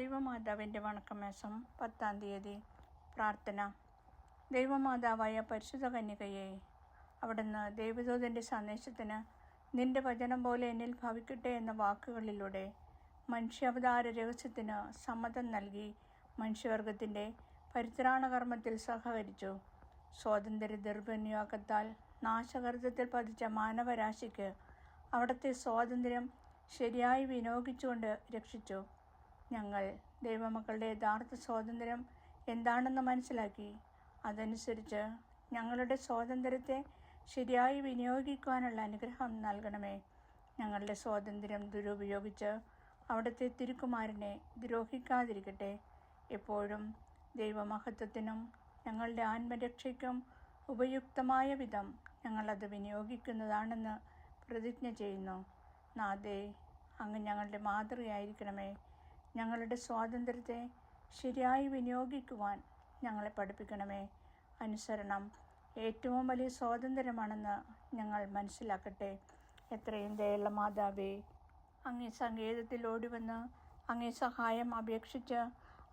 ദൈവമാതാവിൻ്റെ വണക്കമാസം 10-ാം തീയതി. പ്രാർത്ഥന. ദൈവമാതാവായ പരിശുദ്ധ കന്യകയെ, അവിടുന്ന് ദൈവദൂതൻ്റെ സന്ദേശത്തിന് നിന്റെ വചനം പോലെ എന്നിൽ ഭവിക്കട്ടെ എന്ന വാക്കുകളിലൂടെ മനുഷ്യാവതാര രഹസ്യത്തിന് സമ്മതം നൽകി മനുഷ്യവർഗത്തിൻ്റെ പരിത്രാണകർമ്മത്തിൽ സഹകരിച്ചു. സ്വാതന്ത്ര്യ ദുർവിനിയോഗത്താൽ നാശകർത്തത്തിൽ പതിച്ച മാനവരാശിക്ക് അവിടുത്തെ സ്വാതന്ത്ര്യം ശരിയായി വിനിയോഗിച്ചുകൊണ്ട് രക്ഷിച്ചു. ഞങ്ങൾ ദൈവമക്കളുടെ യഥാർത്ഥ സ്വാതന്ത്ര്യം എന്താണെന്ന് മനസ്സിലാക്കി അതനുസരിച്ച് ഞങ്ങളുടെ സ്വാതന്ത്ര്യത്തെ ശരിയായി വിനിയോഗിക്കുവാനുള്ള അനുഗ്രഹം നൽകണമേ. ഞങ്ങളുടെ സ്വാതന്ത്ര്യം ദുരുപയോഗിച്ച് അവിടുത്തെ തിരുക്കുമാരനെ ദ്രോഹിക്കാതിരിക്കട്ടെ. എപ്പോഴും ദൈവമഹത്വത്തിനും ഞങ്ങളുടെ ആത്മരക്ഷയ്ക്കും ഉപയുക്തമായ വിധം ഞങ്ങളത് വിനിയോഗിക്കുന്നതാണെന്ന് പ്രതിജ്ഞ ചെയ്യുന്നു. നാഥേ, അങ്ങ് ഞങ്ങളുടെ മാതൃകയായിരിക്കണമേ. ഞങ്ങളുടെ സ്വാതന്ത്ര്യത്തെ ശരിയായി വിനിയോഗിക്കുവാൻ ഞങ്ങളെ പഠിപ്പിക്കണമേ. അനുസരണം ഏറ്റവും വലിയ സ്വാതന്ത്ര്യമാണെന്ന് ഞങ്ങൾ മനസ്സിലാക്കട്ടെ. എത്രയും ദയുള്ള മാതാവേ, അങ്ങേ സങ്കേതത്തിൽ ഓടിവന്ന് അങ്ങേ സഹായം അപേക്ഷിച്ച്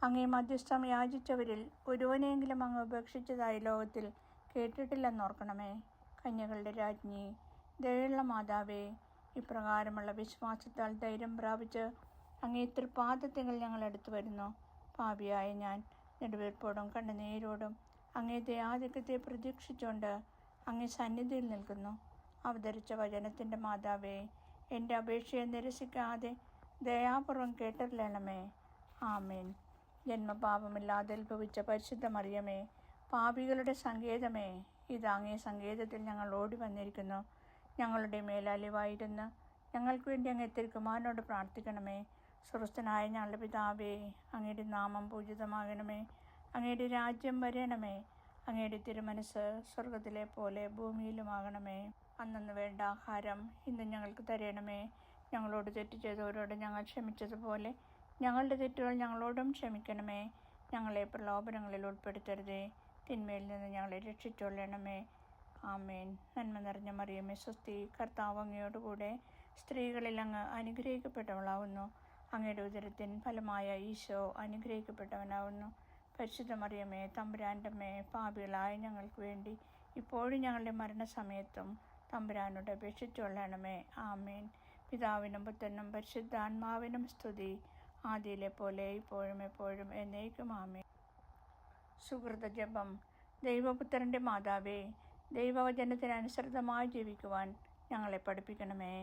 അങ്ങേ മധ്യസ്ഥം യാചിച്ചവരിൽ ഒരുവനെയെങ്കിലും അങ്ങ് ഉപേക്ഷിച്ചതായി ലോകത്തിൽ കേട്ടിട്ടില്ലെന്നോർക്കണമേ. കന്യകളുടെ രാജ്ഞി, ദയുള്ള മാതാവേ, ഇപ്രകാരമുള്ള വിശ്വാസത്താൽ ധൈര്യം പ്രാപിച്ച് അങ്ങേ തൃപാദത്തിങ്കൽ ഞങ്ങൾ അടുത്തു വരുന്നു. പാപിയായ ഞാൻ നെടുവീർപ്പോടും കണ്ണുനീരോടും അങ്ങേ ദയാധിക്യത്തെ പ്രതീക്ഷിച്ചുകൊണ്ട് അങ്ങേ സന്നിധിയിൽ നിൽക്കുന്നു. അവതരിച്ച വചനത്തിൻ്റെ മാതാവേ, എൻ്റെ അപേക്ഷയെ നിരസിക്കാതെ ദയാപൂർവം കേട്ടറിയണമേ. ആമേൻ. ജന്മപാപമില്ലാതെ ഉത്ഭവിച്ച പരിശുദ്ധ മറിയമേ, പാപികളുടെ സങ്കേതമേ, ഇത് അങ്ങേ സങ്കേതത്തിൽ ഞങ്ങൾ ഓടി വന്നിരിക്കുന്നു. ഞങ്ങളുടെ മേലലിവായിരുന്ന് ഞങ്ങൾക്ക് വേണ്ടി അങ്ങേ തിരുക്കുമാരനോട് പ്രാർത്ഥിക്കണമേ. സ്വർഗസ്ഥനായ ഞങ്ങളുടെ പിതാവേ, അങ്ങയുടെ നാമം പൂജിതമാകണമേ. അങ്ങയുടെ രാജ്യം വരണമേ. അങ്ങയുടെ തിരുമനസ് സ്വർഗത്തിലെ പോലെ ഭൂമിയിലുമാകണമേ. അന്നന്ന് വേണ്ട ആഹാരം ഇന്ന് ഞങ്ങൾക്ക് തരണമേ. ഞങ്ങളോട് തെറ്റ് ചെയ്തവരോട് ഞങ്ങൾ ക്ഷമിച്ചതുപോലെ ഞങ്ങളുടെ തെറ്റുകൾ ഞങ്ങളോടും ക്ഷമിക്കണമേ. ഞങ്ങളെ പ്രലോഭനങ്ങളിൽ ഉൾപ്പെടുത്തരുതേ, തിന്മയിൽ നിന്ന് ഞങ്ങളെ രക്ഷിച്ചുകൊള്ളണമേ. ആമേൻ. നന്മ നിറഞ്ഞ മറിയമേ, സ്വസ്തി, കർത്താവ് അങ്ങയോടുകൂടെ സ്ത്രീകളിൽ അങ്ങ് അനുഗ്രഹിക്കപ്പെട്ടവളാവുന്നു. അങ്ങയുടെ ഉദരത്തിൻ ഫലമായ ഈശോ അനുഗ്രഹിക്കപ്പെട്ടവനാവുന്നു. പരിശുദ്ധ മറിയമേ, തമ്പുരാൻ്റെ അമ്മേ, പാപികളായ ഞങ്ങൾക്ക് വേണ്ടി ഇപ്പോഴും ഞങ്ങളുടെ മരണസമയത്തും തമ്പുരാനോട് അപേക്ഷിച്ചുകൊള്ളണമേ. ആമേൻ. പിതാവിനും പുത്രനും പരിശുദ്ധാത്മാവിനും സ്തുതി, ആദിയിലെ പോലെ ഇപ്പോഴും എപ്പോഴും എന്നേക്കും. ആമേൻ. സുഹൃത ജപം. ദൈവപുത്രൻ്റെ മാതാവേ, ദൈവവചനത്തിനനുസൃതമായി ജീവിക്കുവാൻ ഞങ്ങളെ പഠിപ്പിക്കണമേ.